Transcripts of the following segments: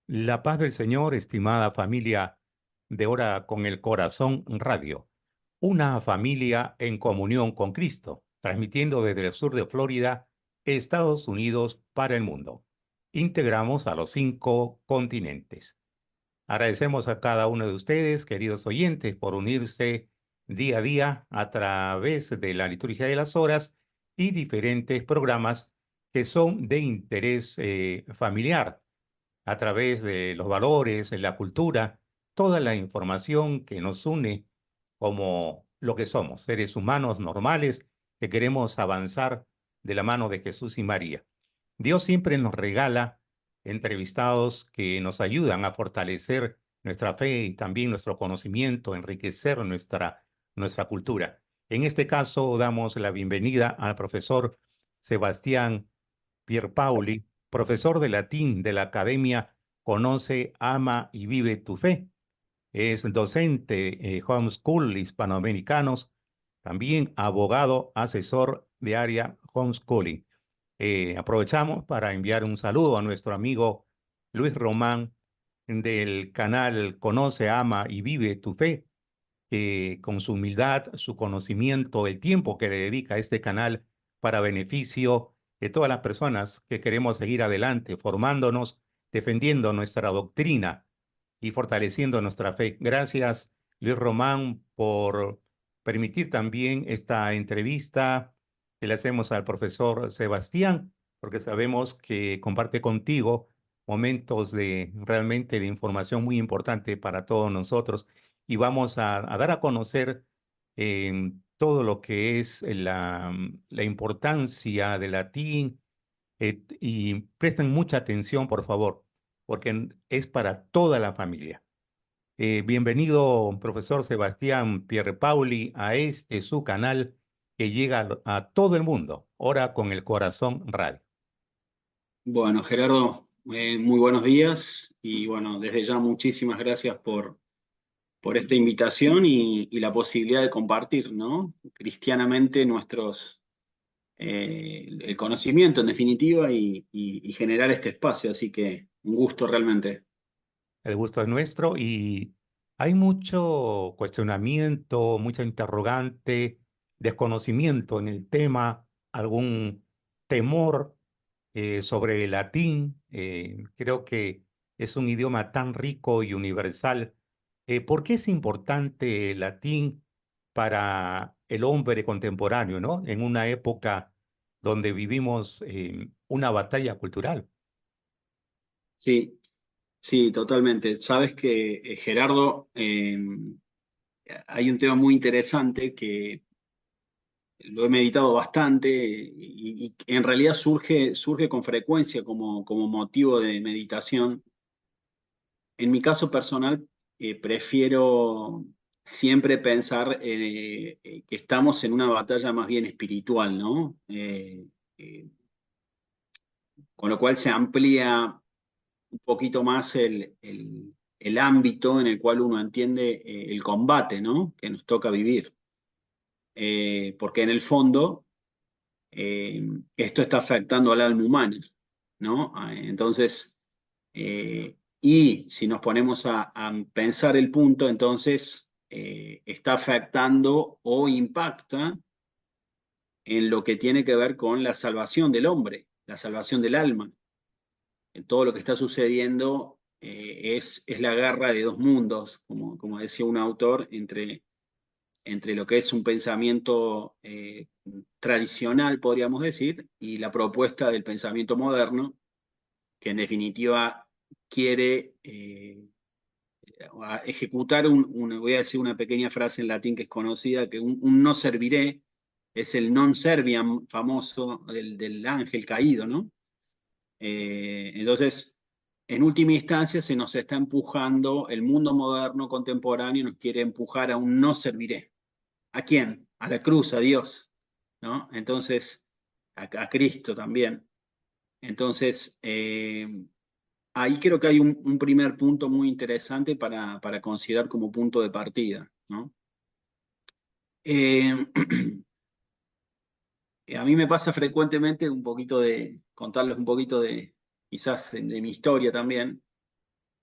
La paz del Señor, estimada familia de Hora con el Corazón Radio. Una familia en comunión con Cristo, transmitiendo desde el sur de Florida, Estados Unidos para el mundo. Integramos a los 5 continentes. Agradecemos a cada uno de ustedes, queridos oyentes, por unirse día a día a través de la liturgia de las horas y diferentes programas que son de interés familiar a través de los valores, la cultura, toda la información que nos une como lo que somos, seres humanos normales que queremos avanzar de la mano de Jesús y María. Dios siempre nos regala entrevistados que nos ayudan a fortalecer nuestra fe y también nuestro conocimiento, enriquecer nuestra cultura. En este caso, damos la bienvenida al profesor Sebastián Pierpaoli, profesor de latín de la Academia Conoce, Ama y Vive tu Fe. Es docente homeschool hispanoamericanos, también abogado asesor de área homeschooling. Aprovechamos para enviar un saludo a nuestro amigo Luis Román del canal Conoce, Ama y Vive tu Fe, que con su humildad, su conocimiento, el tiempo que le dedica a este canal para beneficio de todas las personas que queremos seguir adelante, formándonos, defendiendo nuestra doctrina y fortaleciendo nuestra fe. Gracias, Luis Román, por permitir también esta entrevista que le hacemos al profesor Sebastián, porque sabemos que comparte contigo momentos de realmente de información muy importante para todos nosotros y vamos a dar a conocer todo lo que es la importancia del latín y presten mucha atención, por favor, porque es para toda la familia. Bienvenido, profesor Sebastián Pierpaoli, a este su canal que llega a todo el mundo, Hora con el Corazón Radio. Bueno, Gerardo, muy buenos días y bueno, desde ya muchísimas gracias por esta invitación y la posibilidad de compartir, ¿no? Cristianamente el conocimiento en definitiva y generar este espacio, así que un gusto realmente. El gusto es nuestro y hay mucho cuestionamiento, mucha interrogante, desconocimiento en el tema, algún temor sobre el latín. Creo que es un idioma tan rico y universal. ¿Por qué es importante el latín para el hombre contemporáneo, ¿no? En una época donde vivimos una batalla cultural. Sí, sí, totalmente. Sabes que, Gerardo, hay un tema muy interesante que lo he meditado bastante y en realidad surge con frecuencia como motivo de meditación. En mi caso personal, prefiero siempre pensar que estamos en una batalla más bien espiritual, ¿no? Eh, con lo cual se amplía un poquito más el ámbito en el cual uno entiende el combate, ¿no? Que nos toca vivir. Porque en el fondo eh, esto está afectando al alma humana, ¿no? Entonces, y si nos ponemos a pensar el punto, entonces está afectando o impacta en lo que tiene que ver con la salvación del hombre, la salvación del alma. En todo lo que está sucediendo es la guerra de dos mundos, como decía un autor, entre lo que es un pensamiento tradicional, podríamos decir, y la propuesta del pensamiento moderno, que en definitiva quiere ejecutar voy a decir una pequeña frase en latín que es conocida, que un no serviré, es el non serviam famoso del ángel caído, ¿no? Entonces, en última instancia, se nos está empujando, el mundo moderno contemporáneo nos quiere empujar a un no serviré. ¿A quién? A la cruz, a Dios, ¿no? Entonces, a Cristo también. Entonces, ahí creo que hay un primer punto muy interesante para considerar como punto de partida, ¿no? Eh, a mí me pasa frecuentemente un poquito contarles un poquito quizás de mi historia también.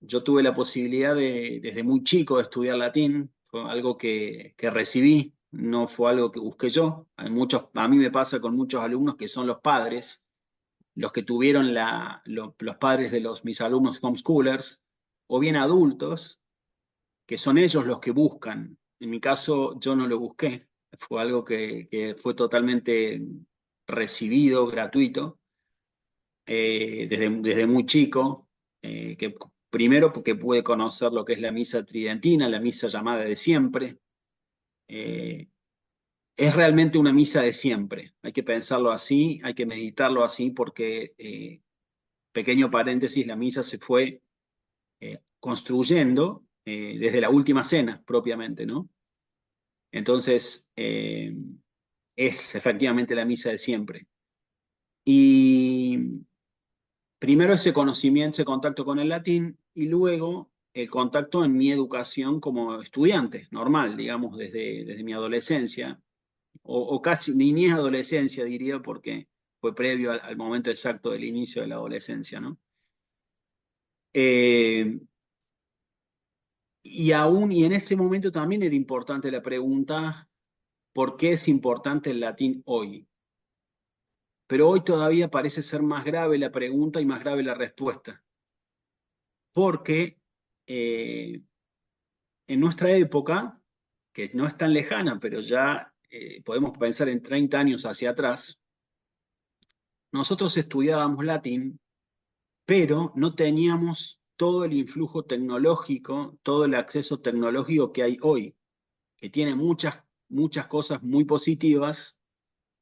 yo tuve la posibilidad desde muy chico de estudiar latín, fue algo que recibí, no fue algo que busqué yo. A mí me pasa con muchos alumnos que son los padres, los que tuvieron los padres de mis alumnos homeschoolers, o bien adultos, que son ellos los que buscan. En mi caso, yo no lo busqué, fue algo que fue totalmente recibido, gratuito, desde muy chico, que primero porque pude conocer lo que es la misa tridentina, la misa llamada de siempre. Eh, es realmente una misa de siempre, hay que pensarlo así, hay que meditarlo así, porque, pequeño paréntesis, la misa se fue construyendo desde la última cena propiamente, ¿no? Entonces, es efectivamente la misa de siempre. Y primero ese conocimiento, ese contacto con el latín, y luego el contacto en mi educación como estudiante, normal, digamos, desde mi adolescencia, o casi niñez adolescencia, diría, porque fue previo al momento exacto del inicio de la adolescencia, ¿no? Eh, y en ese momento también era importante la pregunta, ¿por qué es importante el latín hoy? Pero hoy todavía parece ser más grave la pregunta y más grave la respuesta, porque eh, en nuestra época, que no es tan lejana, pero ya podemos pensar en 30 años hacia atrás, nosotros estudiábamos latín, pero no teníamos todo el influjo tecnológico, todo el acceso tecnológico que hay hoy, que tiene muchas cosas muy positivas,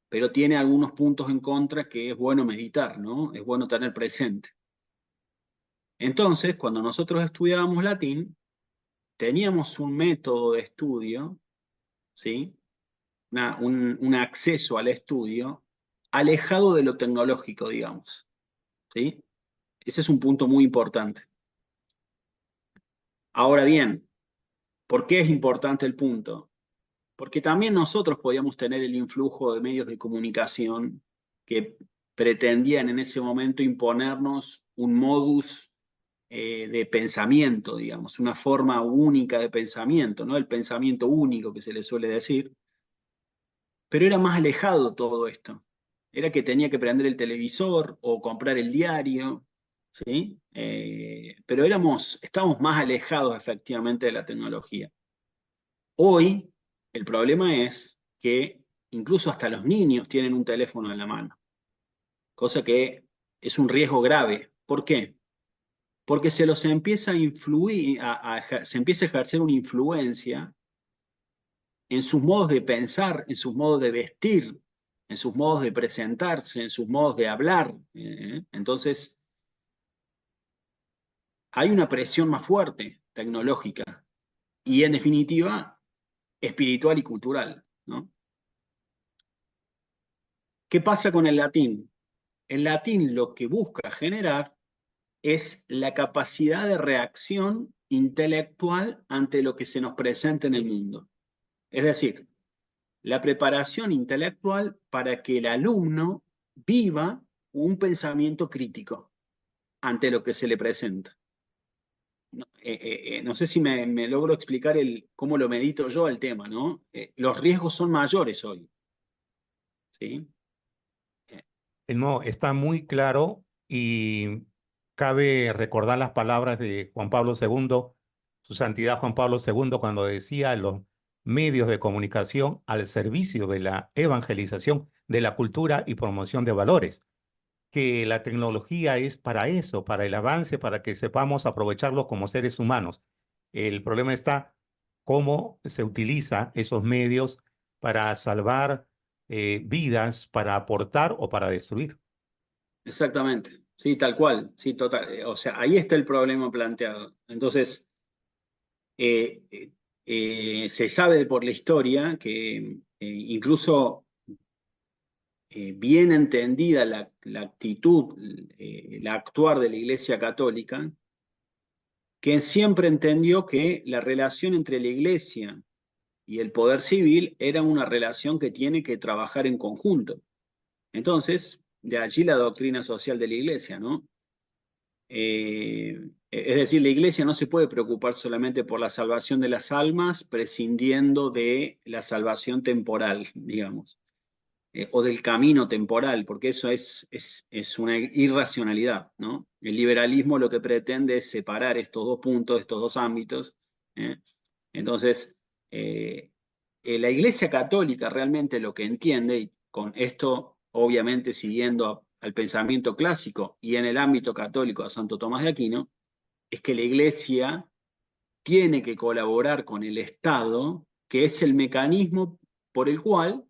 pero tiene algunos puntos en contra que es bueno meditar, ¿no? Es bueno tener presente. Entonces, cuando nosotros estudiábamos latín, teníamos un método de estudio, ¿sí? Un acceso al estudio alejado de lo tecnológico, digamos, ¿sí? Ese es un punto muy importante. Ahora bien, ¿por qué es importante el punto? Porque también nosotros podíamos tener el influjo de medios de comunicación que pretendían en ese momento imponernos un modus de pensamiento, digamos, una forma única de pensamiento, ¿no? El pensamiento único que se le suele decir, pero era más alejado todo esto. Era que tenía que prender el televisor o comprar el diario, ¿sí? Pero estábamos más alejados efectivamente de la tecnología. Hoy el problema es que incluso hasta los niños tienen un teléfono en la mano, cosa que es un riesgo grave. ¿Por qué? Porque se los empieza a influir, se empieza a ejercer una influencia en sus modos de pensar, en sus modos de vestir, en sus modos de presentarse, en sus modos de hablar. Entonces, hay una presión más fuerte tecnológica y, en definitiva, espiritual y cultural, ¿no? ¿Qué pasa con el latín? El latín lo que busca generar es la capacidad de reacción intelectual ante lo que se nos presenta en el mundo. Es decir, la preparación intelectual para que el alumno viva un pensamiento crítico ante lo que se le presenta. No, no sé si me logro explicar cómo lo medito yo el tema, ¿no? Los riesgos son mayores hoy, ¿sí? No, está muy claro y cabe recordar las palabras de Juan Pablo II, su santidad Juan Pablo II, cuando decía los medios de comunicación al servicio de la evangelización de la cultura y promoción de valores, que la tecnología es para eso, para el avance, para que sepamos aprovecharlo como seres humanos. El problema está cómo se utiliza esos medios para salvar vidas, para aportar o para destruir. Exactamente, sí, tal cual, sí, total. O sea, ahí está el problema planteado. Entonces, eh, se sabe por la historia que incluso bien entendida la actitud, la actuar de la Iglesia Católica, que siempre entendió que la relación entre la Iglesia y el poder civil era una relación que tiene que trabajar en conjunto. Entonces, de allí la doctrina social de la Iglesia, ¿no? Es decir, la iglesia no se puede preocupar solamente por la salvación de las almas, prescindiendo de la salvación temporal, digamos, o del camino temporal, porque eso es una irracionalidad, ¿no? El liberalismo lo que pretende es separar estos dos puntos, estos dos ámbitos. ¿Eh? Entonces, la Iglesia Católica realmente lo que entiende, y con esto obviamente siguiendo al pensamiento clásico y en el ámbito católico a Santo Tomás de Aquino, es que la Iglesia tiene que colaborar con el Estado, que es el mecanismo por el cual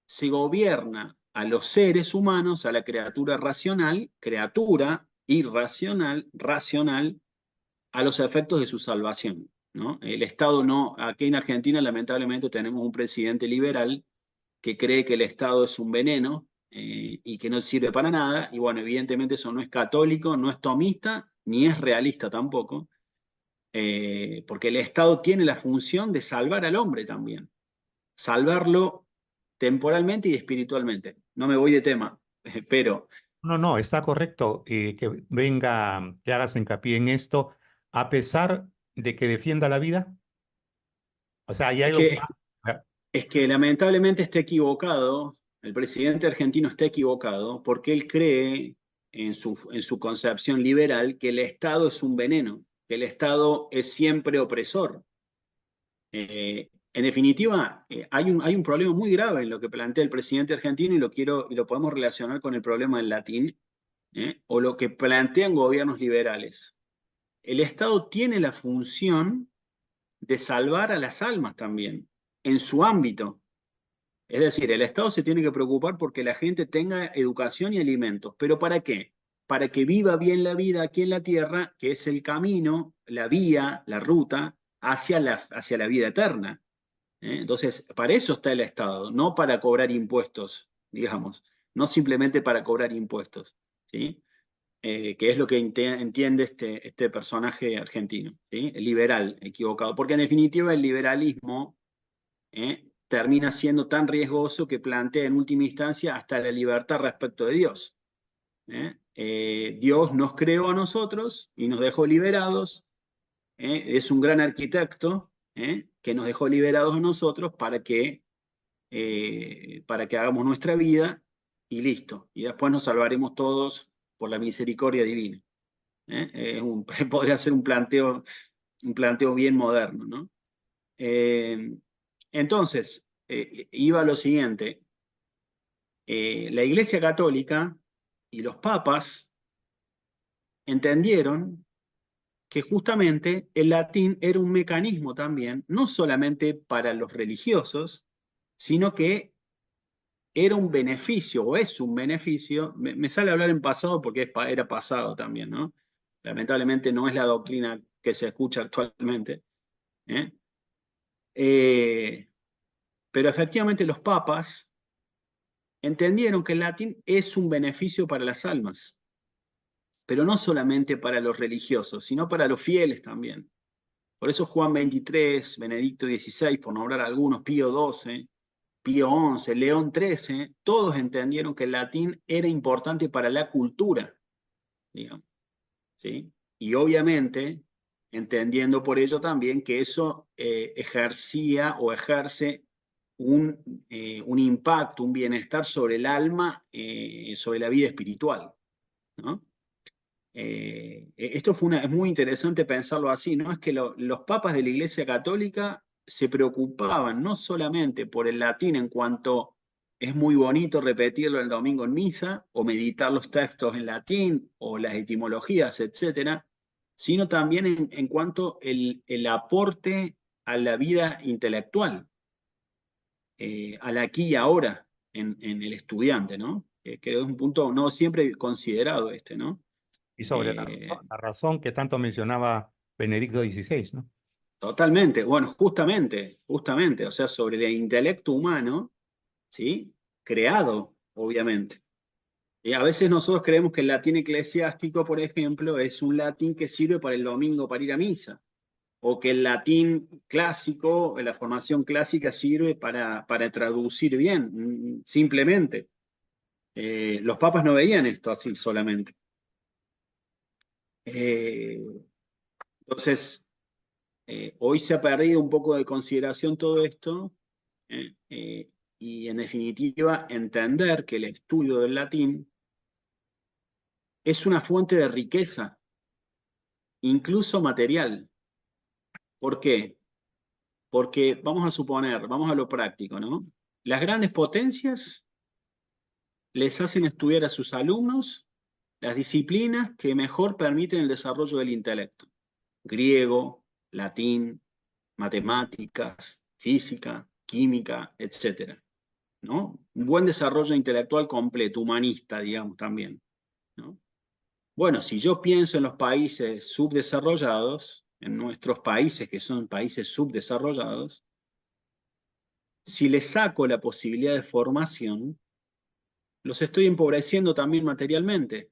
se gobierna a los seres humanos, a la criatura racional, criatura irracional, racional, a los efectos de su salvación, ¿no? El Estado no, aquí en Argentina lamentablemente tenemos un presidente liberal que cree que el Estado es un veneno y que no sirve para nada, y bueno, evidentemente eso no es católico, no es tomista, ni es realista tampoco, porque el Estado tiene la función de salvar al hombre también, salvarlo temporalmente y espiritualmente. No me voy de tema, pero No, no, está correcto que venga, que hagas hincapié en esto, a pesar de que defienda la vida. O sea, hay es algo que, más. Ah, es que lamentablemente está equivocado, el presidente argentino está equivocado porque él cree en su concepción liberal que el Estado es un veneno, que el Estado es siempre opresor. En definitiva, hay un problema muy grave en lo que plantea el presidente argentino y lo podemos relacionar con el problema del latín, o lo que plantean gobiernos liberales. El Estado tiene la función de salvar a las almas también, en su ámbito. Es decir, el Estado se tiene que preocupar porque la gente tenga educación y alimentos. ¿Pero para qué? Para que viva bien la vida aquí en la tierra, que es el camino, la vía, la ruta hacia la vida eterna. Entonces, para eso está el Estado, no para cobrar impuestos, digamos, no simplemente para cobrar impuestos, ¿sí? Que es lo que entiende este personaje argentino, ¿sí? El liberal, equivocado, porque en definitiva el liberalismo termina siendo tan riesgoso que plantea en última instancia hasta la libertad respecto de Dios. Dios nos creó a nosotros y nos dejó liberados, es un gran arquitecto que nos dejó liberados a nosotros para que hagamos nuestra vida y listo. Y después nos salvaremos todos por la misericordia divina. Podría ser un planteo bien moderno, ¿no? Entonces, iba a lo siguiente. La Iglesia Católica y los papas entendieron que justamente el latín era un mecanismo también, no solamente para los religiosos, sino que era un beneficio o es un beneficio. Me sale hablar en pasado porque era pasado también, ¿no? Lamentablemente no es la doctrina que se escucha actualmente. ¿eh? Eh, pero efectivamente los papas entendieron que el latín es un beneficio para las almas, pero no solamente para los religiosos, sino para los fieles también. Por eso Juan XXIII, Benedicto XVI, por nombrar algunos, Pío XII, Pío XI, León XIII, todos entendieron que el latín era importante para la cultura, digamos, ¿sí? Y obviamente entendiendo por ello también que eso ejercía o ejerce un impacto, un bienestar sobre el alma, sobre la vida espiritual, ¿no? Esto es muy interesante pensarlo así, ¿no? Es que los papas de la Iglesia Católica se preocupaban no solamente por el latín en cuanto es muy bonito repetirlo el domingo en misa o meditar los textos en latín o las etimologías, etcétera, sino también en cuanto el aporte a la vida intelectual, al aquí y ahora en el estudiante, ¿no? Que es un punto no siempre considerado este, ¿no? y sobre Eh, la razón que tanto mencionaba Benedicto XVI, ¿no? Totalmente, bueno, justamente, o sea, sobre el intelecto humano, ¿sí? Creado, obviamente. Y a veces nosotros creemos que el latín eclesiástico, por ejemplo, es un latín que sirve para el domingo para ir a misa, o que el latín clásico, la formación clásica sirve para traducir bien, simplemente. Los papas no veían esto así solamente. Eh, Entonces, hoy se ha perdido un poco de consideración todo esto, y en definitiva entender que el estudio del latín es una fuente de riqueza, incluso material. ¿Por qué? Porque vamos a suponer, vamos a lo práctico, ¿no? Las grandes potencias les hacen estudiar a sus alumnos las disciplinas que mejor permiten el desarrollo del intelecto. Griego, latín, matemáticas, física, química, etcétera, ¿no? Un buen desarrollo intelectual completo, humanista, digamos, también, ¿no? Bueno, si yo pienso en los países subdesarrollados, en nuestros países que son países subdesarrollados, si les saco la posibilidad de formación, los estoy empobreciendo también materialmente.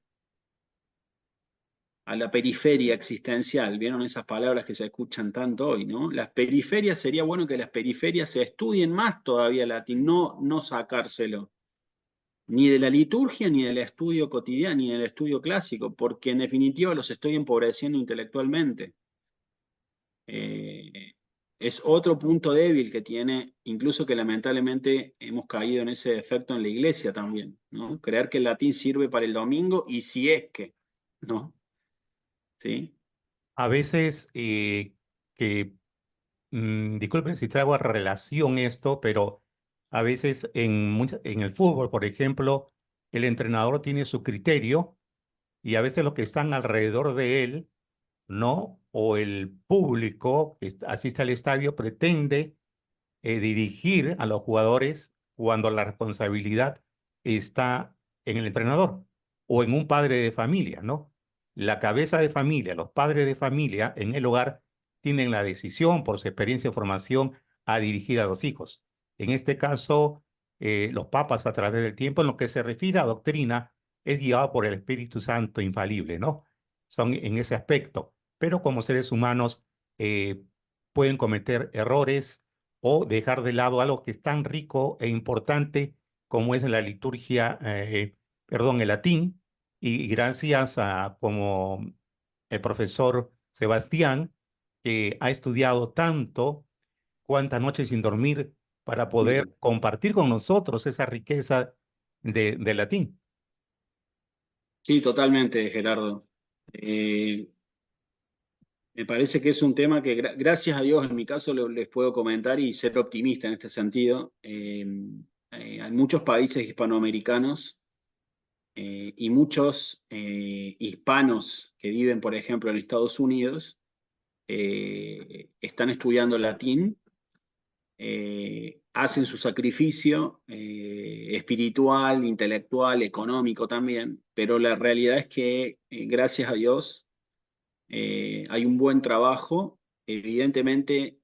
A la periferia existencial, ¿vieron esas palabras que se escuchan tanto hoy, ¿no? Las periferias, sería bueno que las periferias se estudien más todavía latín, no sacárselo, ni de la liturgia, ni del estudio cotidiano, ni del estudio clásico, porque en definitiva los estoy empobreciendo intelectualmente. Es otro punto débil que tiene, incluso que lamentablemente hemos caído en ese defecto en la iglesia también, ¿no? Creer que el latín sirve para el domingo y si es que, ¿no? ¿Sí? A veces que disculpen si traigo a relación esto, pero a veces en el fútbol, por ejemplo, el entrenador tiene su criterio y a veces los que están alrededor de él, ¿no? O el público que asiste al estadio pretende dirigir a los jugadores cuando la responsabilidad está en el entrenador o en un padre de familia, ¿no? La cabeza de familia, los padres de familia en el hogar tienen la decisión por su experiencia y formación a dirigir a los hijos. En este caso, los papas a través del tiempo, en lo que se refiere a doctrina, es guiado por el Espíritu Santo infalible, ¿no? Son en ese aspecto. Pero como seres humanos pueden cometer errores o dejar de lado algo que es tan rico e importante como es la liturgia, perdón, el latín, y gracias a como el profesor Sebastián, que ha estudiado tanto, cuántas noches sin dormir para poder compartir con nosotros esa riqueza de latín. Sí, totalmente, Gerardo. Me parece que es un tema que, gracias a Dios, en mi caso les puedo comentar y ser optimista en este sentido. Hay muchos países hispanoamericanos y muchos hispanos que viven, por ejemplo, en Estados Unidos, están estudiando latín, hacen su sacrificio espiritual, intelectual, económico también, pero la realidad es que, gracias a Dios, hay un buen trabajo. Evidentemente,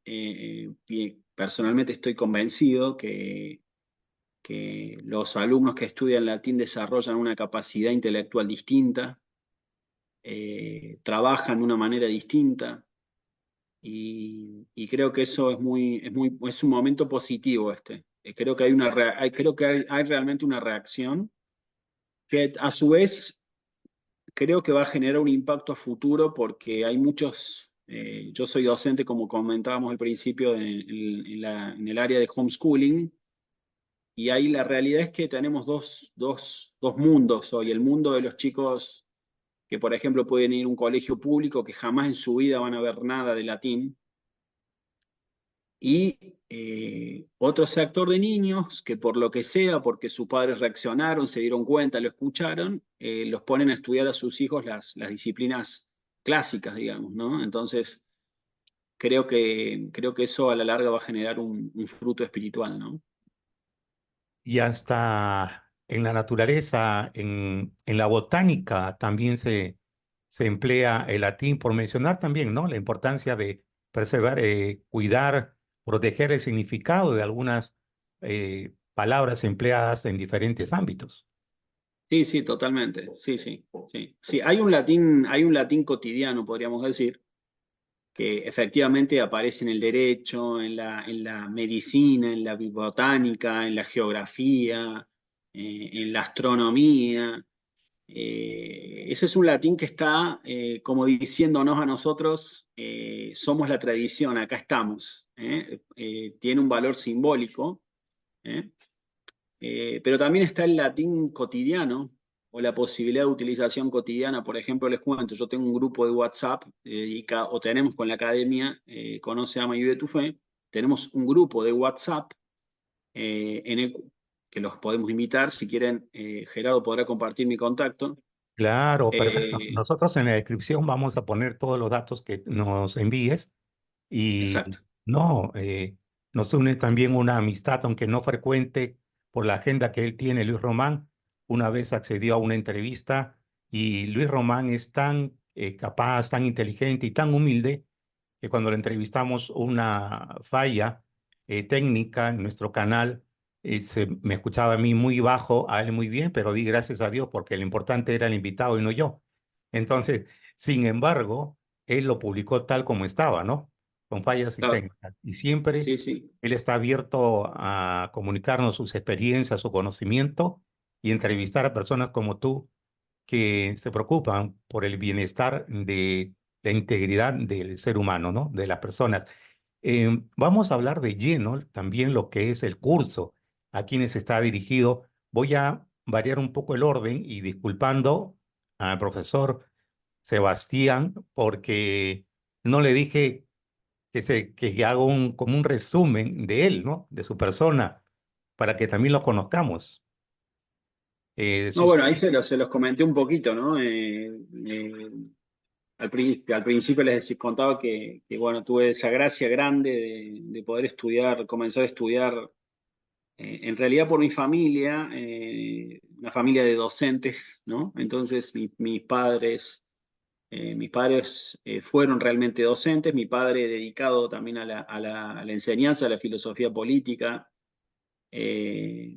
personalmente estoy convencido que los alumnos que estudian latín desarrollan una capacidad intelectual distinta, trabajan de una manera distinta y creo que eso es un momento positivo este. Creo que creo que hay realmente una reacción que a su vez creo que va a generar un impacto a futuro porque hay muchos, yo soy docente como comentábamos al principio en el área de homeschooling y ahí la realidad es que tenemos dos mundos hoy, el mundo de los chicos que por ejemplo pueden ir a un colegio público que jamás en su vida van a ver nada de latín y otro sector de niños que por lo que sea, porque sus padres reaccionaron, se dieron cuenta, lo escucharon, los ponen a estudiar a sus hijos las disciplinas clásicas, digamos, ¿no? Entonces, creo que eso a la larga va a generar un fruto espiritual, ¿no? Y hasta en la naturaleza, en la botánica también se emplea el latín, por mencionar también, ¿no? La importancia de preservar, cuidar, proteger el significado de algunas palabras empleadas en diferentes ámbitos. Sí, sí, totalmente, sí, sí, sí. Sí, hay un latín cotidiano, podríamos decir, que efectivamente aparece en el derecho, en la medicina, en la botánica, en la geografía, en la astronomía. Ese es un latín que está como diciéndonos a nosotros, somos la tradición, acá estamos. Tiene un valor simbólico, ¿eh? Pero también está el latín cotidiano o la posibilidad de utilización cotidiana. Por ejemplo, les cuento, yo tengo un grupo de WhatsApp, o tenemos con la academia, Conoce, Ama y Vive tu Fe, tenemos un grupo de WhatsApp en el que los podemos invitar. Si quieren, Gerardo podrá compartir mi contacto. Claro, perfecto. Eh, Nosotros en la descripción vamos a poner todos los datos que nos envíes y exacto, no, nos une también una amistad, aunque no frecuente por la agenda que él tiene, Luis Román. Una vez accedió a una entrevista y Luis Román es tan capaz, tan inteligente y tan humilde que cuando le entrevistamos una falla técnica en nuestro canal, me escuchaba a mí muy bajo, a él muy bien, pero di gracias a Dios porque lo importante era el invitado y no yo. Entonces, sin embargo, él lo publicó tal como estaba, ¿no? Con fallas y claro, técnicas. Y siempre sí, sí. él está abierto a comunicarnos sus experiencias, su conocimiento y entrevistar a personas como tú que se preocupan por el bienestar de la integridad del ser humano, ¿no? De las personas. Vamos a hablar de lleno también lo que es el curso, a quienes está dirigido. Voy a variar un poco el orden y disculpando al profesor Sebastián porque no le dije que hago como un resumen de él, ¿no? De su persona, para que también lo conozcamos. No, Sus bueno, ahí se los comenté un poquito, ¿no? Al principio contaba que, bueno, tuve esa gracia grande de poder estudiar, comenzar a estudiar, en realidad por mi familia, una familia de docentes, ¿no? Entonces mis padres fueron realmente docentes, mi padre dedicado también a la enseñanza, a la filosofía política. Eh,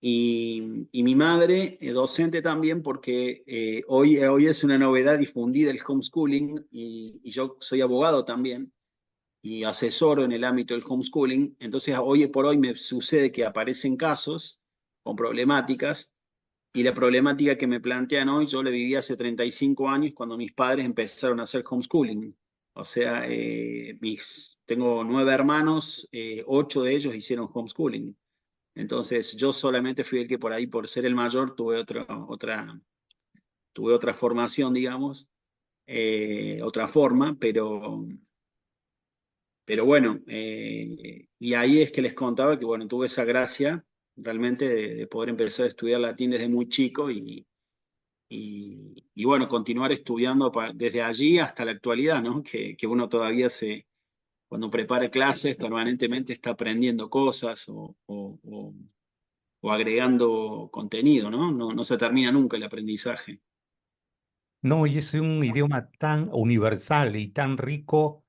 y mi madre, docente también, porque hoy es una novedad difundida el homeschooling, y yo soy abogado también y asesoro en el ámbito del homeschooling. Entonces, hoy por hoy me sucede que aparecen casos con problemáticas, y la problemática que me plantean hoy yo la viví hace 35 años cuando mis padres empezaron a hacer homeschooling. O sea, tengo 9 hermanos, 8 de ellos hicieron homeschooling. Entonces yo solamente fui el que por ahí, por ser el mayor, tuve otra formación, digamos, otra forma, pero bueno, y ahí es que les contaba que, bueno, tuve esa gracia realmente de poder empezar a estudiar latín desde muy chico, y bueno, continuar estudiando desde allí hasta la actualidad, ¿no? Que uno todavía cuando prepara clases, permanentemente está aprendiendo cosas o agregando contenido, ¿no? No se termina nunca el aprendizaje. No, y es un idioma tan universal y tan rico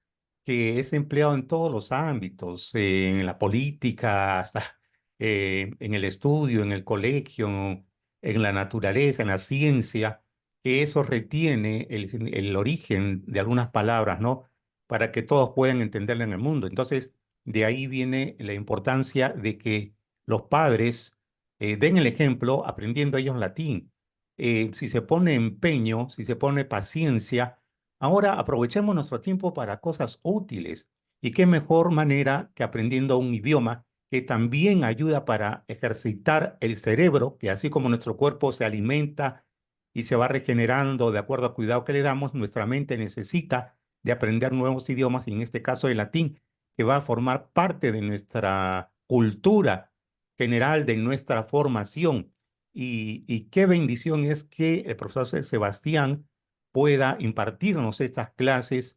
que es empleado en todos los ámbitos, en la política, hasta en el estudio, en el colegio, en la naturaleza, en la ciencia, que eso retiene el origen de algunas palabras, ¿no? Para que todos puedan entenderlo en el mundo. Entonces, de ahí viene la importancia de que los padres den el ejemplo aprendiendo ellos latín. Si se pone empeño, si se pone paciencia, ahora aprovechemos nuestro tiempo para cosas útiles. Y qué mejor manera que aprendiendo un idioma que también ayuda para ejercitar el cerebro, que así como nuestro cuerpo se alimenta y se va regenerando de acuerdo al cuidado que le damos, nuestra mente necesita de aprender nuevos idiomas, y en este caso el latín, que va a formar parte de nuestra cultura general, de nuestra formación. Y qué bendición es que el profesor Sebastián pueda impartirnos estas clases,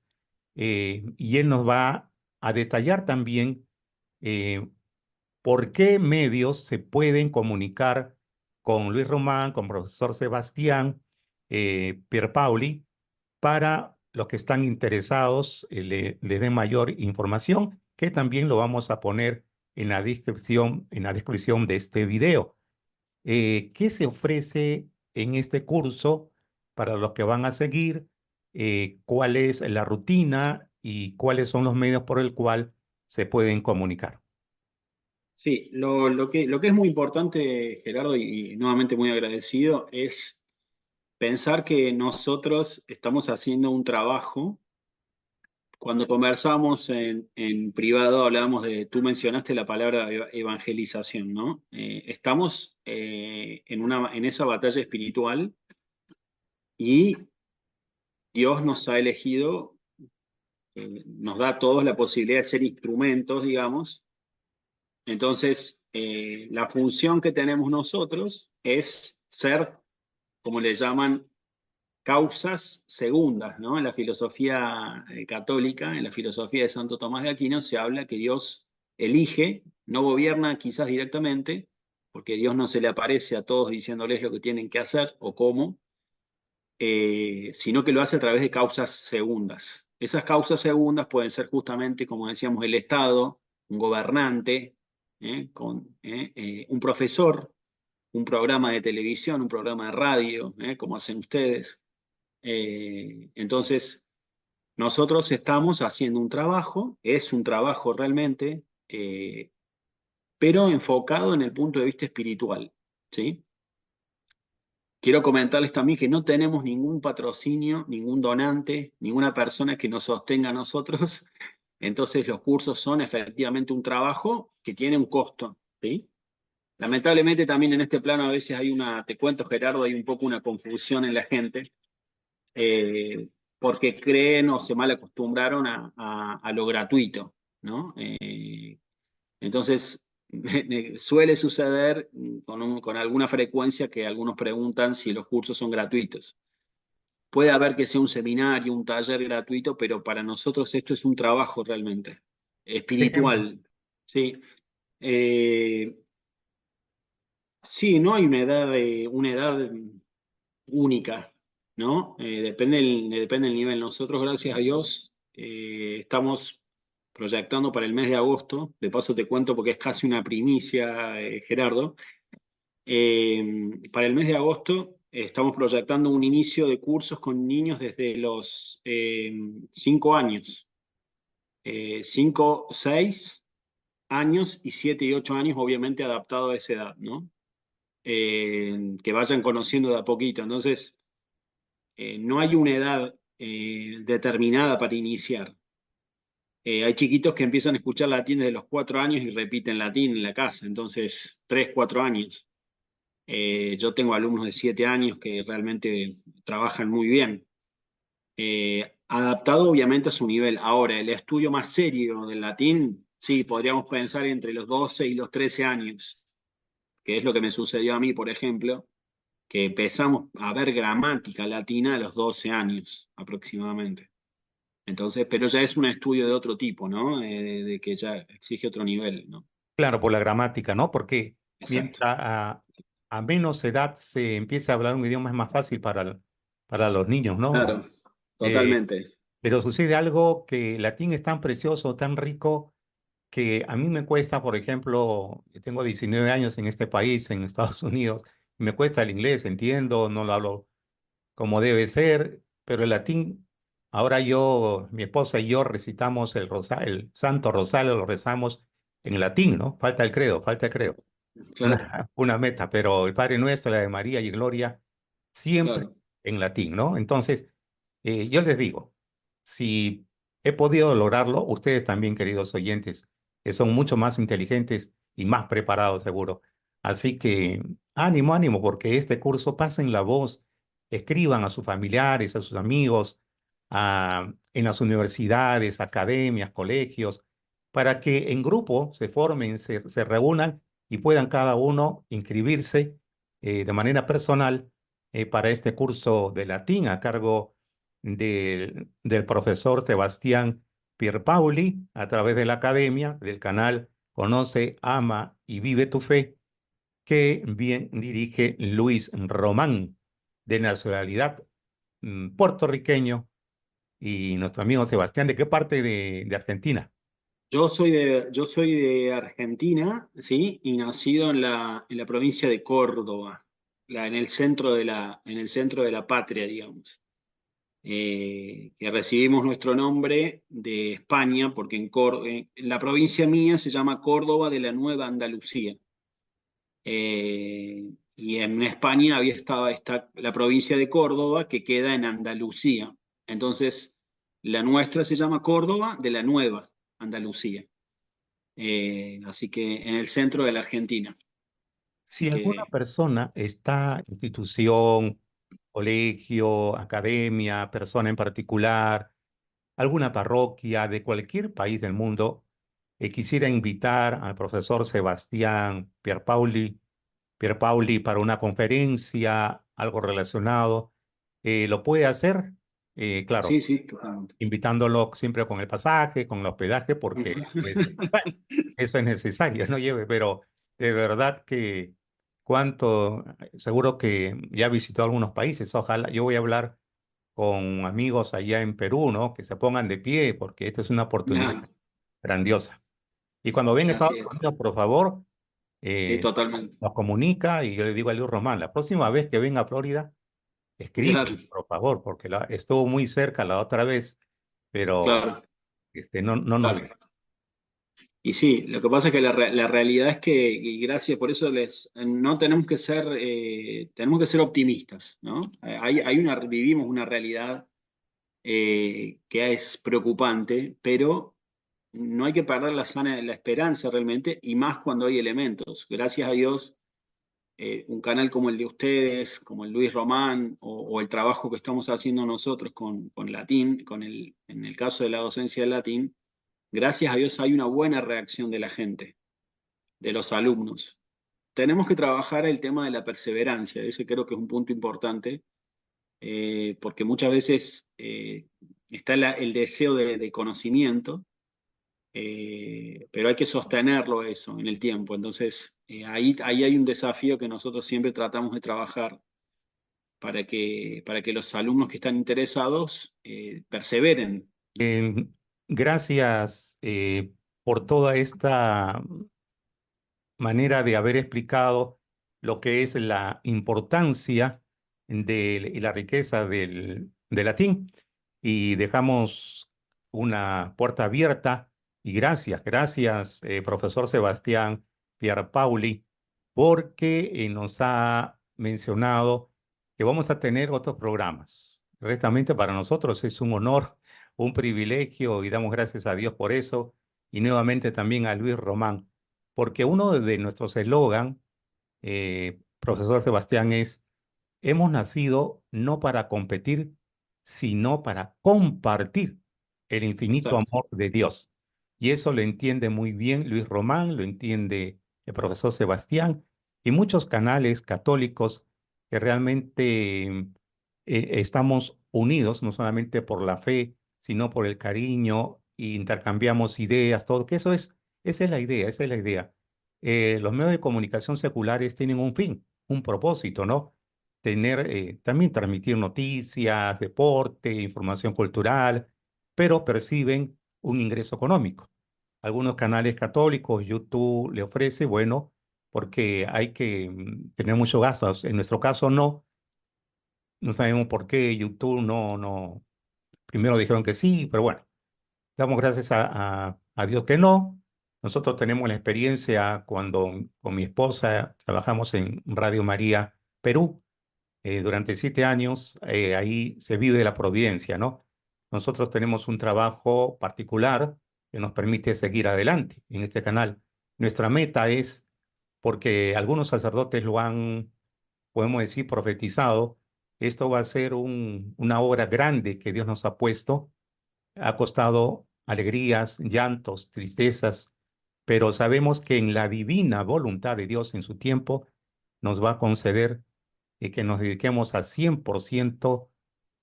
y él nos va a detallar también eh, por qué medios se pueden comunicar con Luis Román, con profesor Sebastián, Pierpaoli, para los que están interesados, le den mayor información, que también lo vamos a poner en la descripción de este video. ¿Qué se ofrece en este curso para los que van a seguir? ¿Cuál es la rutina y cuáles son los medios por el cual se pueden comunicar? Sí, lo que es muy importante, Gerardo, y nuevamente muy agradecido, es pensar que nosotros estamos haciendo un trabajo. Cuando conversamos en privado hablábamos tú mencionaste la palabra evangelización, ¿no? Estamos en esa batalla espiritual y Dios nos ha elegido, nos da a todos la posibilidad de ser instrumentos, digamos. Entonces, la función que tenemos nosotros es ser, como le llaman, causas segundas, ¿no? En la filosofía católica, en la filosofía de Santo Tomás de Aquino, se habla que Dios elige, no gobierna quizás directamente, porque Dios no se le aparece a todos diciéndoles lo que tienen que hacer o cómo, sino que lo hace a través de causas segundas. Esas causas segundas pueden ser justamente, como decíamos, el Estado, un gobernante, un profesor, un programa de televisión, un programa de radio, como hacen ustedes. Entonces, nosotros estamos haciendo un trabajo, es un trabajo realmente, pero enfocado en el punto de vista espiritual, ¿sí? Quiero comentarles también que no tenemos ningún patrocinio, ningún donante, ninguna persona que nos sostenga a nosotros. Entonces los cursos son efectivamente un trabajo que tiene un costo, ¿sí? Lamentablemente también en este plano a veces te cuento Gerardo, hay un poco una confusión en la gente, porque creen o se mal acostumbraron a lo gratuito, ¿no? Entonces, suele suceder con alguna frecuencia que algunos preguntan si los cursos son gratuitos. Puede haber que sea un seminario, un taller gratuito, pero para nosotros esto es un trabajo realmente Ejemplo. espiritual. Sí, Eh, sí, no hay una edad única, ¿no? Depende del nivel. Nosotros, gracias a Dios, estamos proyectando para el mes de agosto. De paso te cuento porque es casi una primicia, Gerardo. Para el mes de agosto estamos proyectando un inicio de cursos con niños desde los 5 años. 5, 6 años y 7 y 8 años, obviamente adaptado a esa edad, ¿no? Que vayan conociendo de a poquito. Entonces, no hay una edad determinada para iniciar. Hay chiquitos que empiezan a escuchar latín desde los 4 años y repiten latín en la casa, entonces 3, 4 años. Yo tengo alumnos de 7 años que realmente trabajan muy bien. Adaptado obviamente a su nivel. Ahora, el estudio más serio del latín, sí, podríamos pensar entre los 12 y los 13 años, que es lo que me sucedió a mí, por ejemplo, que empezamos a ver gramática latina a los 12 años aproximadamente. Entonces, pero ya es un estudio de otro tipo, ¿no? De que ya exige otro nivel, ¿no? Claro, por la gramática, ¿no? Porque Exacto. mientras a menos edad se empieza a hablar un idioma es más fácil para los niños, ¿no? Claro, Eh, totalmente. pero sucede algo que el latín es tan precioso, tan rico, que a mí me cuesta, por ejemplo, yo tengo 19 años en este país, en Estados Unidos, y me cuesta el inglés, entiendo, no lo hablo como debe ser, pero el latín, ahora mi esposa y yo recitamos el Santo Rosario, lo rezamos en latín, ¿no? Falta el credo, Claro, una meta, pero el Padre Nuestro, la de María y Gloria, siempre claro. en latín, ¿no? Entonces, yo les digo, si he podido lograrlo, ustedes también, queridos oyentes, que son mucho más inteligentes y más preparados, seguro. Así que ánimo, ánimo, porque este curso pasen la voz, escriban a sus familiares, a sus amigos, en las universidades, academias, colegios, para que en grupo se formen, se reúnan y puedan cada uno inscribirse de manera personal para este curso de latín a cargo del profesor Sebastián Pierpaoli a través de la academia, del canal Conoce, Ama y Vive tu Fe, que bien dirige Luis Román, de nacionalidad puertorriqueño, y nuestro amigo Sebastián, ¿de qué parte de Argentina? Yo soy de Argentina, ¿sí? Y nacido en la provincia de Córdoba, en el centro de la patria, digamos. Que recibimos nuestro nombre de España, porque en la provincia mía se llama Córdoba de la Nueva Andalucía. Eh, Y en España está la provincia de Córdoba, que queda en Andalucía. Entonces, la nuestra se llama Córdoba de la Nueva Andalucía. Así que en el centro de la Argentina. Si Así alguna que, persona, esta institución, colegio, academia, persona en particular, alguna parroquia de cualquier país del mundo, quisiera invitar al profesor Sebastián Pierpaoli para una conferencia, algo relacionado, lo puede hacer, sí, claro, sí, totalmente. invitándolo siempre con el pasaje, con el hospedaje, porque pues, eso es necesario, ¿no? Lleve, pero de verdad que cuánto, seguro que ya visitó algunos países, ojalá, yo voy a hablar con amigos allá en Perú, ¿no? Que se pongan de pie, porque esta es una oportunidad Ah, grandiosa. Y cuando venga a Estados así es. Unidos, por favor, Sí, eh, totalmente. nos comunica y yo le digo a Luis Román, la próxima vez que venga a Florida, escribe, Claro, por favor, porque estuvo muy cerca la otra vez, pero claro, no nos vio. claro. Y sí, lo que pasa es que la realidad es que, y gracias por eso no tenemos que ser optimistas, ¿no? Vivimos una realidad que es preocupante, pero no hay que perder la esperanza realmente, y más cuando hay elementos. Gracias a Dios, un canal como el de ustedes, como el Luis Román, o el trabajo que estamos haciendo nosotros con Latín, en el caso de la docencia del latín, gracias a Dios hay una buena reacción de la gente, de los alumnos. Tenemos que trabajar el tema de la perseverancia, ese creo que es un punto importante, porque muchas veces está el deseo de conocimiento, pero hay que sostenerlo eso en el tiempo. Entonces, ahí hay un desafío que nosotros siempre tratamos de trabajar para que los alumnos que están interesados perseveren. Eh, Gracias por toda esta manera de haber explicado lo que es la importancia y la riqueza del latín. Y dejamos una puerta abierta. Y gracias, profesor Sebastián Pierpaoli, porque nos ha mencionado que vamos a tener otros programas. Directamente para nosotros es un honor, un privilegio y damos gracias a Dios por eso. Y nuevamente también a Luis Román porque uno de nuestros eslogan, profesor Sebastián, es, hemos nacido no para competir, sino para compartir el infinito Exacto. amor de Dios. Y eso lo entiende muy bien Luis Román, lo entiende el profesor Sebastián y muchos canales católicos que realmente estamos unidos, no solamente por la fe, sino por el cariño e intercambiamos ideas, todo, que esa es la idea, esa es la idea. Los medios de comunicación seculares tienen un fin, un propósito, ¿no? También transmitir noticias, deporte, información cultural, pero perciben un ingreso económico. Algunos canales católicos, YouTube le ofrece, bueno, porque hay que tener muchos gastos. En nuestro caso no sabemos por qué YouTube no, primero dijeron que sí, pero bueno, damos gracias a Dios que no. Nosotros tenemos la experiencia cuando con mi esposa trabajamos en Radio María Perú durante 7 años, ahí se vive la providencia, ¿no? Nosotros tenemos un trabajo particular que nos permite seguir adelante en este canal. Nuestra meta es, porque algunos sacerdotes lo han, podemos decir, profetizado, esto va a ser una obra grande que Dios nos ha puesto. Ha costado alegrías, llantos, tristezas, pero sabemos que en la divina voluntad de Dios en su tiempo nos va a conceder y que nos dediquemos a 100%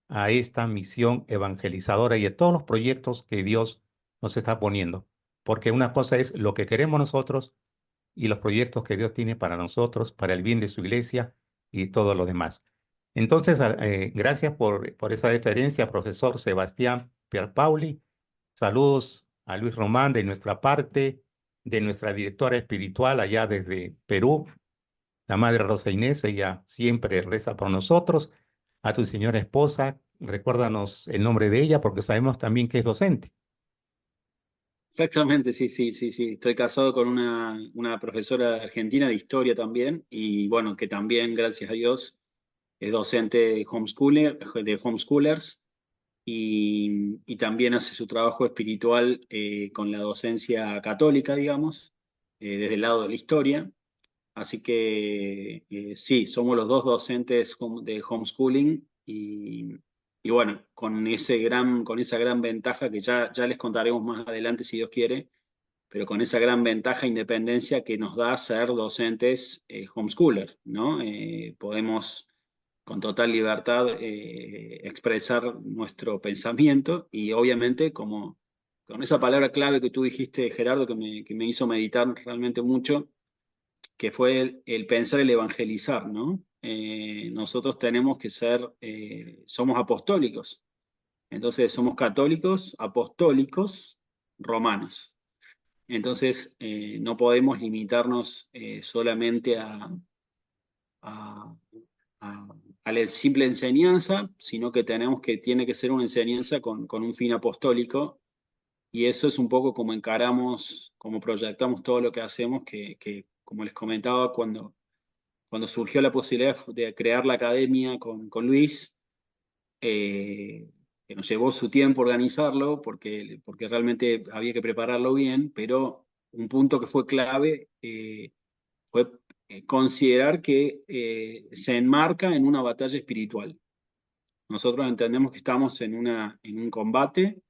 a esta misión evangelizadora y a todos los proyectos que Dios nos está poniendo. Porque una cosa es lo que queremos nosotros y los proyectos que Dios tiene para nosotros, para el bien de su iglesia y todo lo demás. Entonces, gracias por esa deferencia, profesor Sebastián Pierpaoli. Saludos a Luis Román de nuestra parte, de nuestra directora espiritual allá desde Perú, la Madre Rosa Inés, ella siempre reza por nosotros. A tu señora esposa, recuérdanos el nombre de ella porque sabemos también que es docente. Exactamente, sí, sí, sí, sí. Estoy casado con una profesora argentina de historia también, y bueno, que también, gracias a Dios, es docente de homeschoolers, y también hace su trabajo espiritual con la docencia católica, digamos, desde el lado de la historia. Así que sí, somos los dos docentes de homeschooling, y bueno, con esa gran ventaja que ya les contaremos más adelante si Dios quiere, pero con esa gran ventaja e independencia que nos da ser docentes homeschooler, ¿no? Podemos con total libertad expresar nuestro pensamiento, y obviamente como con esa palabra clave que tú dijiste, Gerardo, que me hizo meditar realmente mucho, que fue el pensar el evangelizar, ¿no? Nosotros tenemos que ser, somos apostólicos, entonces somos católicos, apostólicos, romanos. Entonces, no podemos limitarnos solamente a, a- a la simple enseñanza, sino que tiene que ser una enseñanza con un fin apostólico, y eso es un poco como encaramos, como proyectamos todo lo que hacemos, que como les comentaba, cuando surgió la posibilidad de crear la academia con Luis, eh, que nos llevó su tiempo organizarlo, porque realmente había que prepararlo bien, pero un punto que fue clave fue considerar que se enmarca en una batalla espiritual. Nosotros entendemos que estamos en un combate,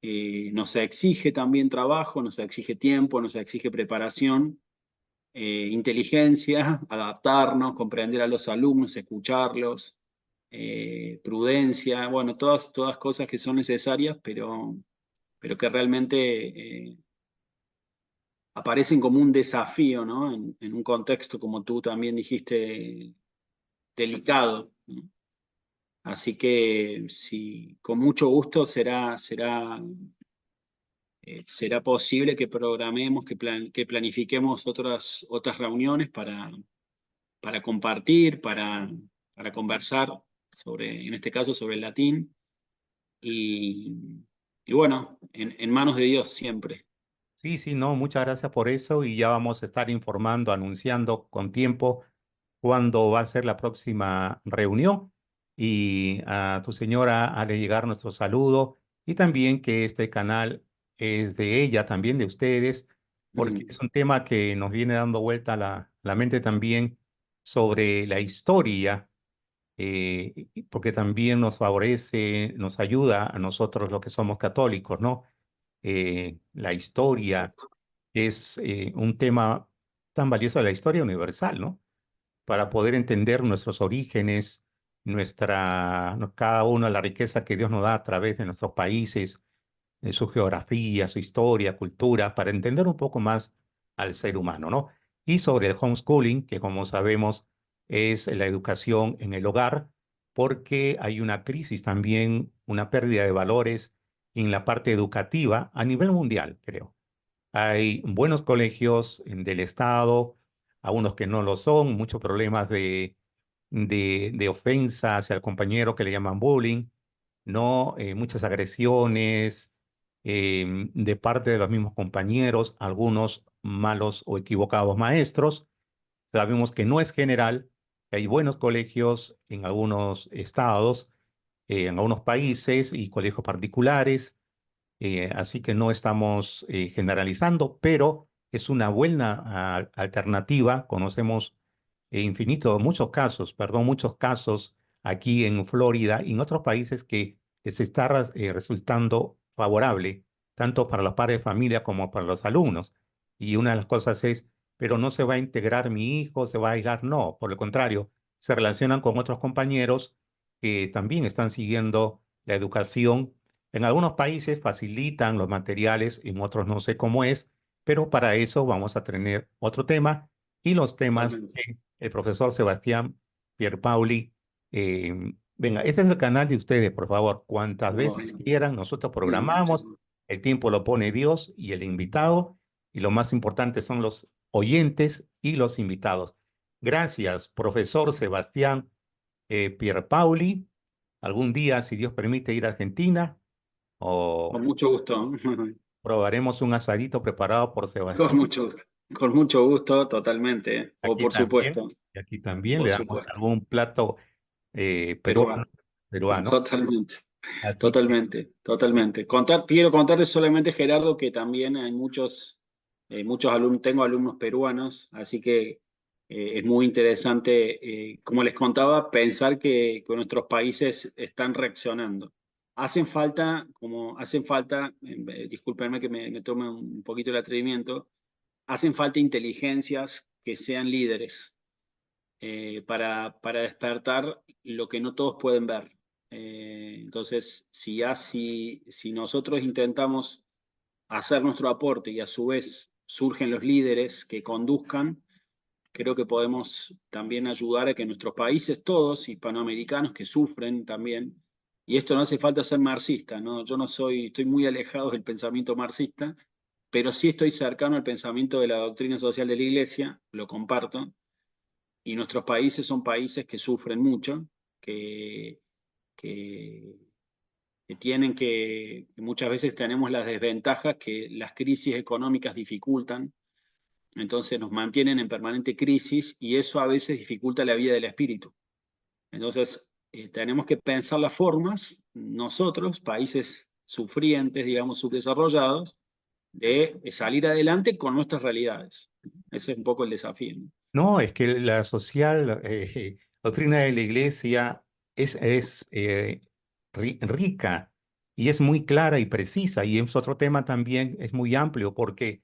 nos exige también trabajo, nos exige tiempo, nos exige preparación, inteligencia, adaptarnos, comprender a los alumnos, escucharlos, prudencia, bueno, todas cosas que son necesarias, pero que realmente aparecen como un desafío, ¿no? En un contexto, como tú también dijiste, delicado, ¿no? Así que sí, con mucho gusto será posible que programemos, que planifiquemos otras reuniones para compartir, para conversar sobre, en este caso, sobre el latín. Y, y bueno, en manos de Dios siempre. Sí, sí, no, muchas gracias por eso y ya vamos a estar informando, anunciando con tiempo cuándo va a ser la próxima reunión y a tu señora haré llegar nuestro saludo y también que este canal es de ella, también de ustedes, porque Mm, es un tema que nos viene dando vuelta a la mente también sobre la historia, porque también nos favorece, nos ayuda a nosotros los que somos católicos, ¿no? La historia exacto. es un tema tan valioso de la historia universal, ¿no? Para poder entender nuestros orígenes, cada uno la riqueza que Dios nos da a través de nuestros países, de su geografía, su historia, cultura, para entender un poco más al ser humano, ¿no? Y sobre el homeschooling, que como sabemos es la educación en el hogar, porque hay una crisis también, una pérdida de valores en la parte educativa a nivel mundial, creo. Hay buenos colegios del Estado, algunos que no lo son, muchos problemas de ofensa hacia el compañero que le llaman bullying, ¿no? Muchas agresiones de parte de los mismos compañeros, algunos malos o equivocados maestros. Sabemos que no es general, que hay buenos colegios en algunos estados, en algunos países y colegios particulares, así que no estamos generalizando, pero es una buena alternativa. Conocemos muchos casos, perdón, muchos casos aquí en Florida y en otros países que les está resultando favorable, tanto para los padres de familia como para los alumnos. Y una de las cosas es, pero no se va a integrar mi hijo, se va a aislar. No, por el contrario, se relacionan con otros compañeros que también están siguiendo la educación. En algunos países facilitan los materiales, en otros no sé cómo es, pero para eso vamos a tener otro tema y los temas Totalmente. que el profesor Sebastián Pierpaoli. Venga, este es el canal de ustedes, por favor. Cuantas veces Bueno, quieran, nosotros muchas programamos, el tiempo lo pone Dios y el invitado, y lo más importante son los oyentes y los invitados. Gracias, profesor Sebastián Pierpaoli. Algún día, si Dios permite, ir a Argentina con o mucho gusto. probaremos un asadito preparado por Con Sebastián. mucho gusto, con mucho gusto, totalmente. O Aquí por también, supuesto, y aquí también por le damos supuesto. algún plato peruano, Peruano, peruano. totalmente. Así que Totalmente, totalmente. Quiero contarte solamente, Gerardo, que también hay muchos alumnos, tengo alumnos peruanos, así que es muy interesante, como les contaba, pensar que nuestros países están reaccionando. Discúlpenme que me tome un poquito el atrevimiento, hacen falta inteligencias que sean líderes para despertar lo que no todos pueden ver. Entonces, si nosotros intentamos hacer nuestro aporte y a su vez surgen los líderes que conduzcan, creo que podemos también ayudar a que nuestros países, todos hispanoamericanos que sufren también, y esto no hace falta ser marxista, ¿no? Yo no soy, estoy muy alejado del pensamiento marxista, pero sí estoy cercano al pensamiento de la doctrina social de la Iglesia, lo comparto, y nuestros países son países que sufren mucho, que, que, que muchas veces tenemos las desventajas que las crisis económicas dificultan, entonces nos mantienen en permanente crisis y eso a veces dificulta la vida del espíritu. Entonces, tenemos que pensar las formas, nosotros, países sufrientes, digamos, subdesarrollados, de salir adelante con nuestras realidades. Ese es un poco el desafío, ¿no? no, es que la social doctrina de la Iglesia es rica y es muy clara y precisa, y es otro tema también, es muy amplio, porque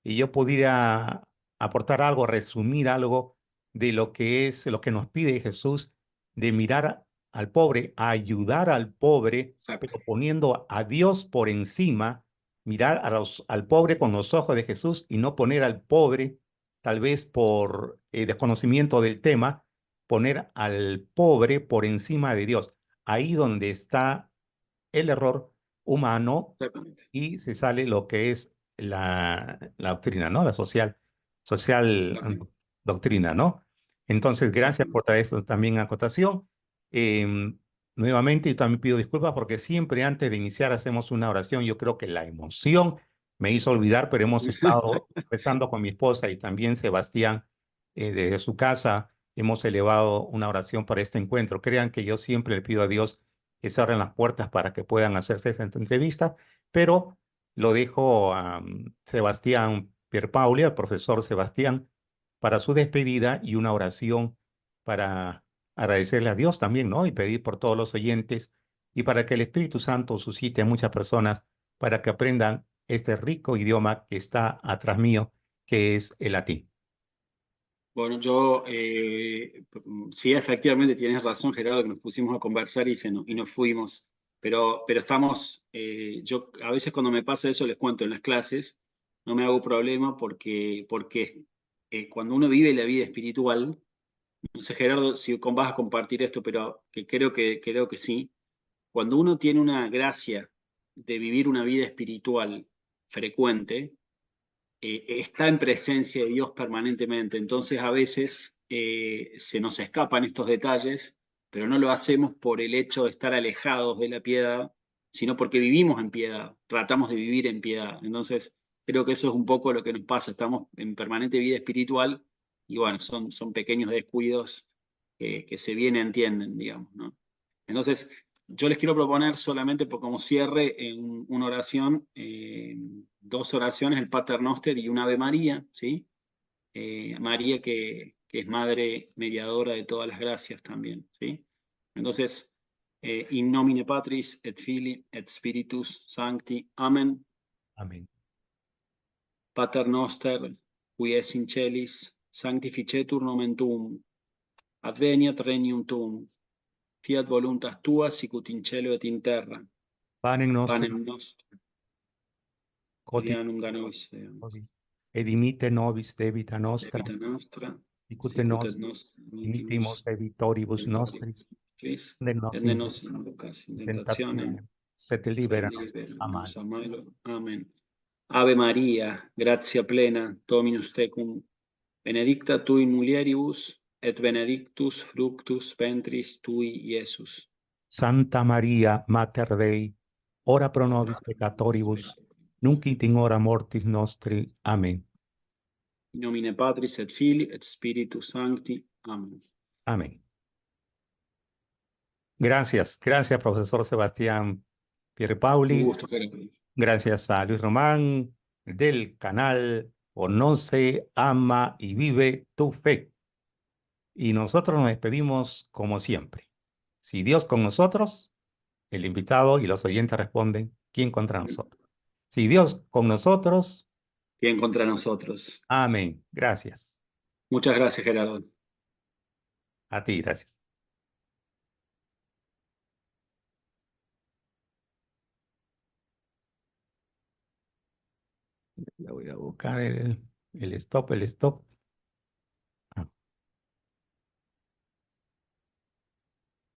yo podría aportar algo, resumir algo de lo que es, lo que nos pide Jesús, de mirar al pobre, ayudar al pobre, Exacto, pero poniendo a Dios por encima, mirar al pobre con los ojos de Jesús y no poner al pobre tal vez por desconocimiento del tema, poner al pobre por encima de Dios. Ahí donde está el error humano exactamente, y se sale lo que es la doctrina, ¿no? La social exactamente, doctrina, ¿no? Entonces, gracias por exactamente. traer esto también a acotación. Nuevamente, yo también pido disculpas porque siempre antes de iniciar hacemos una oración. Yo creo que la emoción me hizo olvidar, pero hemos estado rezando con mi esposa y también Sebastián desde su casa. Hemos elevado una oración para este encuentro. Crean que yo siempre le pido a Dios que se abran las puertas para que puedan hacerse esta entrevista, pero lo dejo a Sebastián Pierpaoli, al profesor Sebastián, para su despedida y una oración para agradecerle a Dios también, ¿no? Y pedir por todos los oyentes y para que el Espíritu Santo suscite a muchas personas para que aprendan este rico idioma que está atrás mío, que es el latín. Bueno, sí, efectivamente tienes razón, Gerardo, que nos pusimos a conversar y nos fuimos, pero estamos, yo a veces cuando me pasa eso les cuento en las clases, no me hago problema porque cuando uno vive la vida espiritual, no sé, Gerardo, si vas a compartir esto, pero creo que sí, cuando uno tiene una gracia de vivir una vida espiritual frecuente, está en presencia de Dios permanentemente. Entonces a veces se nos escapan estos detalles, pero no lo hacemos por el hecho de estar alejados de la piedad, sino porque vivimos en piedad, tratamos de vivir en piedad. Entonces creo que eso es un poco lo que nos pasa, estamos en permanente vida espiritual y bueno, son pequeños descuidos que se bien entienden, digamos, ¿no? Entonces, yo les quiero proponer solamente como cierre una oración, dos oraciones, el Pater Noster y un Ave María, ¿sí? María que es Madre Mediadora de todas las gracias también, ¿sí? Entonces, in nomine Patris et Filii et Spiritus Sancti, Amen. Amén. Pater Noster, qui es in celis, sanctificetur nomen tuum, adveniat regnum tuum, fiat voluntas tua sicut in cielo et in terra. Panem nostrum Panem nostrum quotidianum quotidianum da nobis nobis, et dimitte nobis debita nostra, debita nostra, sicut sicut et nos nos dimitimus dimitimus debitoribus nostris, debitoribus nostris, de et nos ne indulge nos inducas in in tentationem, tentationem, sed sed libera libera a mal. nos a malo. Amen. Ave Maria, gratia plena, Dominus tecum, benedicta tu in mulieribus, et benedictus fructus ventris tui, Iesus. Santa Maria, Mater Dei, ora pro Ora nobis pro nobis peccatoribus, peccatoribus, nunc et in hora mortis nostri. Amén. In nomine Patris et Filii et Spiritus Sancti. Amén. Amén. Gracias, gracias, profesor Sebastián Un Pierpauli. gusto, Gerardo. Gracias a Luis Román del canal Conoce, Ama y Vive tu Fe. Y nosotros nos despedimos como siempre. Si Dios con nosotros, el invitado y los oyentes responden, ¿quién contra nosotros? Si Dios con nosotros, Bien contra nosotros. amén. Gracias. Muchas gracias, Gerardo. A ti, gracias. Ya voy a buscar el stop, el stop.